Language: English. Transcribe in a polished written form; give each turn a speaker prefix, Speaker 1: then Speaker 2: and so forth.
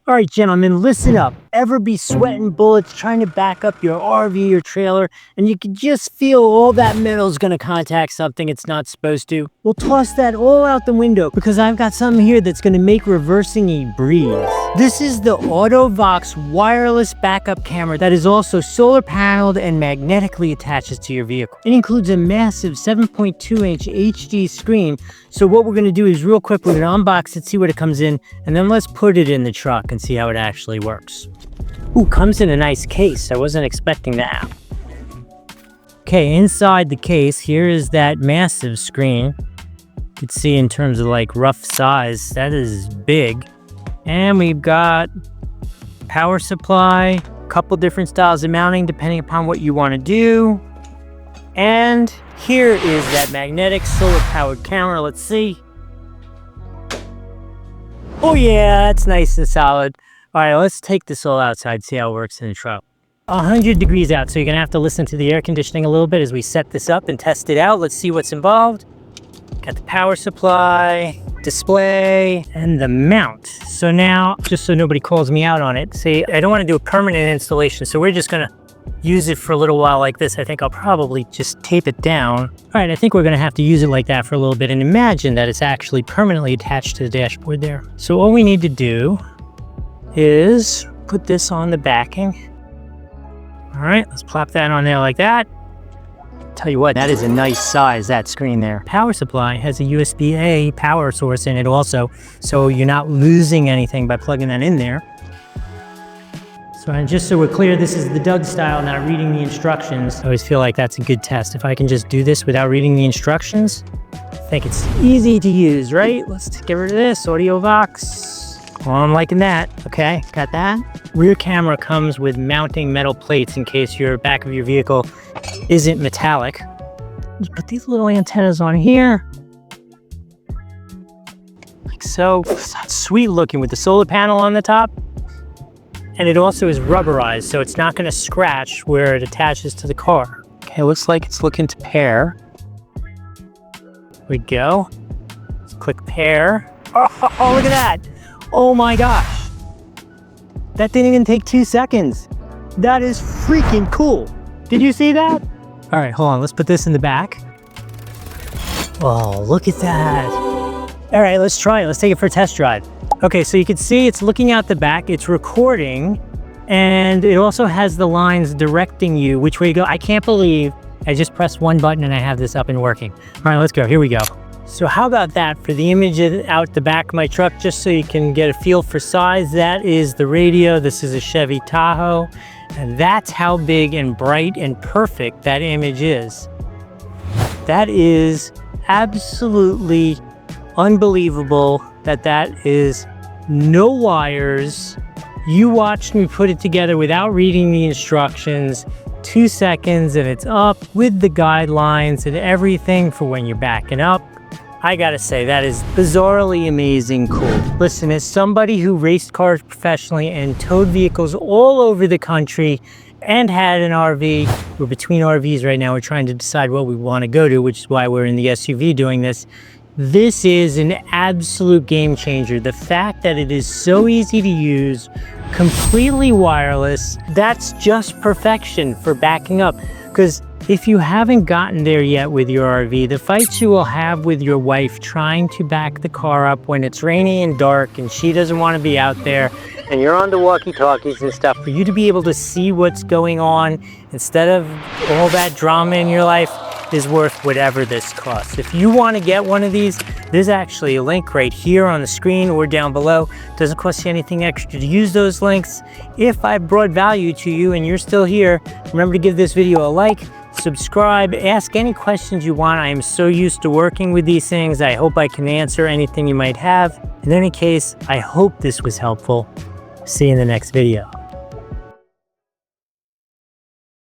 Speaker 1: All right, gentlemen, listen up. Ever be sweating bullets trying to back up your RV or trailer, and you can just feel all that metal's gonna contact something it's not supposed to? Well, toss that all out the window, because I've got something here that's gonna make reversing a breeze. This is the AUTO-VOX Wireless Backup Camera that is also solar paneled and magnetically attaches to your vehicle. It includes a massive 7.2-inch HD screen, so what we're gonna do is real quick, we're gonna unbox it, see what it comes in, and then let's put it in the truck and see how it actually works. Ooh, comes in a nice case. I wasn't expecting that. Okay, inside the case, here is that massive screen. You can see in terms of like rough size, that is big. And we've got power supply, a couple different styles of mounting depending upon what you want to do. And here is that magnetic solar powered camera. Let's see. Oh yeah, that's nice and solid. All right, let's take this all outside, see how it works in the truck. 100 degrees out, so you're gonna have to listen to the air conditioning a little bit as we set this up and test it out. Let's see what's involved. Got the power supply, display, and the mount. So now, just so nobody calls me out on it, see, I don't wanna do a permanent installation, so we're just gonna use it for a little while like this. I think I'll probably just tape it down. All right, I think we're gonna have to use it like that for a little bit and imagine that it's actually permanently attached to the dashboard there. So all we need to do is put this on the backing. All right, let's plop that on there like that. Tell you what, that is a nice size, that screen there. Power supply has a USB-A power source in it also, so you're not losing anything by plugging that in there. So, and just so we're clear, this is the Doug style, not reading the instructions. I always feel like that's a good test. If I can just do this without reading the instructions, I think it's easy to use, right? Let's get rid of this, AUTO-VOX. Well, I'm liking that. Okay, got that. Rear camera comes with mounting metal plates in case your back of your vehicle isn't metallic. Just put these little antennas on here. Like so. It's sweet looking with the solar panel on the top. And it also is rubberized, so it's not gonna scratch where it attaches to the car. Okay, looks like it's looking to pair. Here we go. Let's click pair. Oh, look at that. Oh my gosh, that didn't even take 2 seconds. That is freaking cool. Did you see that? All right, hold on, let's put this in the back. Oh, look at that. All right, let's try it. Let's take it for a test drive. Okay, so you can see it's looking out the back, it's recording, and it also has the lines directing you which way to go. I can't believe I just pressed one button and I have this up and working. All right, let's go, here we go. So how about that for the image out the back of my truck, just so you can get a feel for size. That is the radio. This is a Chevy Tahoe. And that's how big and bright and perfect that image is. That is absolutely unbelievable that is no wires. You watched me put it together without reading the instructions. 2 seconds and it's up with the guidelines and everything for when you're backing up. I gotta say, that is bizarrely amazing cool. Listen, as somebody who raced cars professionally and towed vehicles all over the country and had an RV, we're between RVs right now, we're trying to decide what we want to go to, which is why we're in the SUV doing this. This is an absolute game changer. The fact that it is so easy to use, completely wireless, that's just perfection for backing up. Because if you haven't gotten there yet with your RV, the fights you will have with your wife trying to back the car up when it's rainy and dark and she doesn't want to be out there and you're on the walkie-talkies and stuff, for you to be able to see what's going on instead of all that drama in your life is worth whatever this costs. If you want to get one of these, there's actually a link right here on the screen or down below. It doesn't cost you anything extra to use those links. If I brought value to you and you're still here, remember to give this video a like, subscribe, ask any questions you want. I am so used to working with these things. I hope I can answer anything you might have. In any case, I hope this was helpful. See you in the next video.